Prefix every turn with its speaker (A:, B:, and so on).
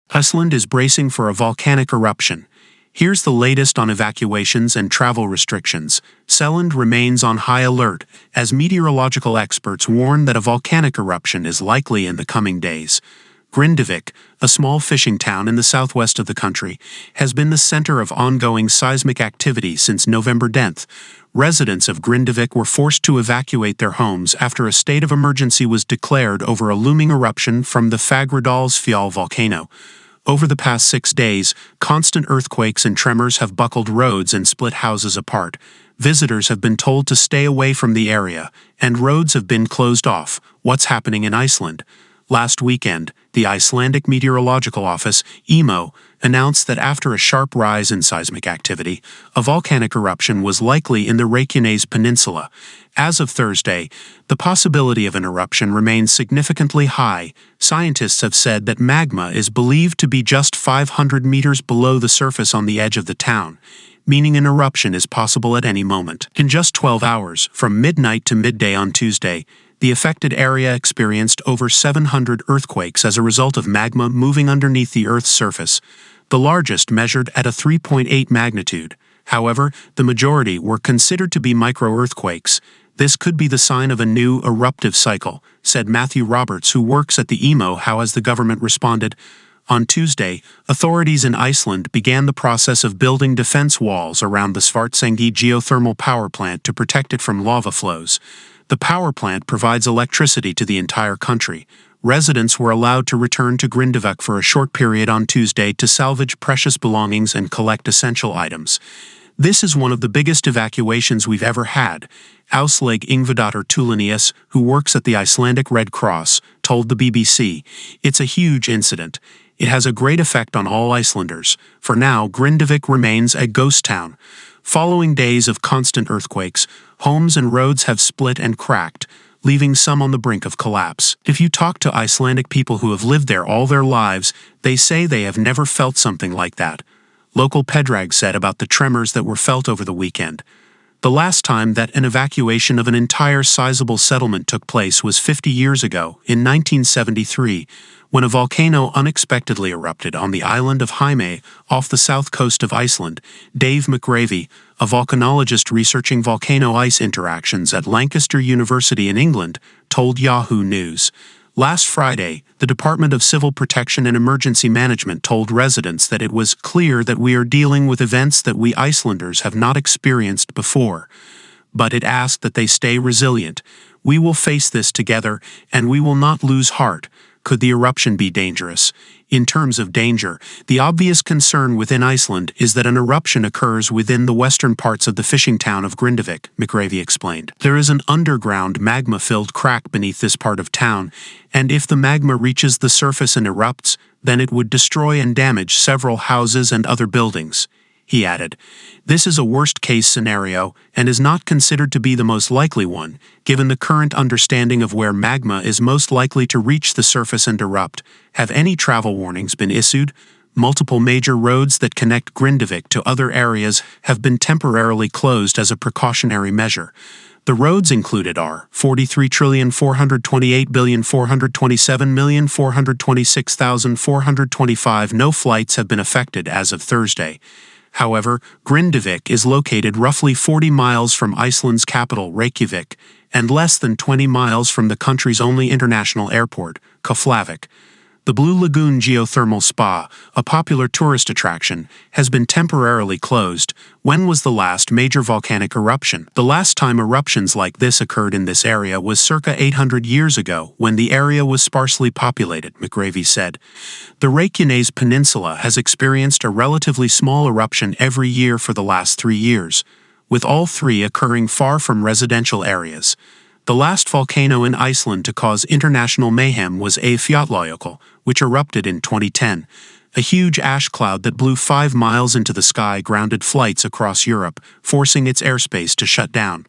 A: Iceland is bracing for a volcanic eruption. Here's the latest on evacuations and travel restrictions. Iceland remains on high alert as meteorological experts warn that a volcanic eruption is likely in the coming days. Grindavik, a small fishing town in the southwest of the country, has been the center of ongoing seismic activity since November 10th. Residents of Grindavik were forced to evacuate their homes after a state of emergency was declared over a looming eruption from the Fagradalsfjall volcano. Over the past 6 days, constant earthquakes and tremors have buckled roads and split houses apart. Visitors have been told to stay away from the area, and roads have been closed off. What's happening in Iceland? Last weekend, the Icelandic Meteorological Office, EMO, announced that after a sharp rise in seismic activity, a volcanic eruption was likely in the Reykjanes Peninsula. As of Thursday, the possibility of an eruption remains significantly high. Scientists have said that magma is believed to be just 500 meters below the surface on the edge of the town, meaning an eruption is possible at any moment. In just 12 hours, from midnight to midday on Tuesday, the affected area experienced over 700 earthquakes as a result of magma moving underneath the Earth's surface, the largest measured at a 3.8 magnitude. However, the majority were considered to be micro-earthquakes. This could be the sign of a new eruptive cycle, said Matthew Roberts, who works at the EMO. How has the government responded? On Tuesday, authorities in Iceland began the process of building defense walls around the Svartsengi geothermal power plant to protect it from lava flows. The power plant provides electricity to the entire country. Residents were allowed to return to Grindavik for a short period on Tuesday to salvage precious belongings and collect essential items. This is one of the biggest evacuations we've ever had, Ausleg Ingvadotter Tulinius, who works at the Icelandic Red Cross, told the BBC. It's a huge incident. It has a great effect on all Icelanders. For now, Grindavik remains a ghost town. Following days of constant earthquakes, homes and roads have split and cracked, leaving some on the brink of collapse. If you talk to Icelandic people who have lived there all their lives, they say they have never felt something like that. Local Pedrag said about the tremors that were felt over the weekend. The last time that an evacuation of an entire sizable settlement took place was 50 years ago, in 1973, when a volcano unexpectedly erupted on the island of Heimaey off the south coast of Iceland. Dave McGravy, a volcanologist researching volcano ice interactions at Lancaster University in England, told Yahoo News. Last Friday, the Department of Civil Protection and Emergency Management told residents that it was clear that we are dealing with events that we Icelanders have not experienced before. But it asked that they stay resilient. We will face this together, and we will not lose heart. Could the eruption be dangerous? In terms of danger, the obvious concern within Iceland is that an eruption occurs within the western parts of the fishing town of Grindavik, McGravy explained. There is an underground magma-filled crack beneath this part of town, and if the magma reaches the surface and erupts, then it would destroy and damage several houses and other buildings. He added, "This is a worst-case scenario and is not considered to be the most likely one, given the current understanding of where magma is most likely to reach the surface and erupt. Have any travel warnings been issued? Multiple major roads that connect Grindavik to other areas have been temporarily closed as a precautionary measure. The roads included are 43,428,427,426,425. No flights have been affected as of Thursday. However, Grindavik is located roughly 40 miles from Iceland's capital, Reykjavik, and less than 20 miles from the country's only international airport, Keflavik. The Blue Lagoon Geothermal Spa, a popular tourist attraction, has been temporarily closed. When was the last major volcanic eruption? The last time eruptions like this occurred in this area was circa 800 years ago, when the area was sparsely populated, McGravy said. The Reykjanes Peninsula has experienced a relatively small eruption every year for the last 3 years, with all three occurring far from residential areas. The last volcano in Iceland to cause international mayhem was Eyjafjallajökull, which erupted in 2010. A huge ash cloud that blew 5 miles into the sky grounded flights across Europe, forcing its airspace to shut down.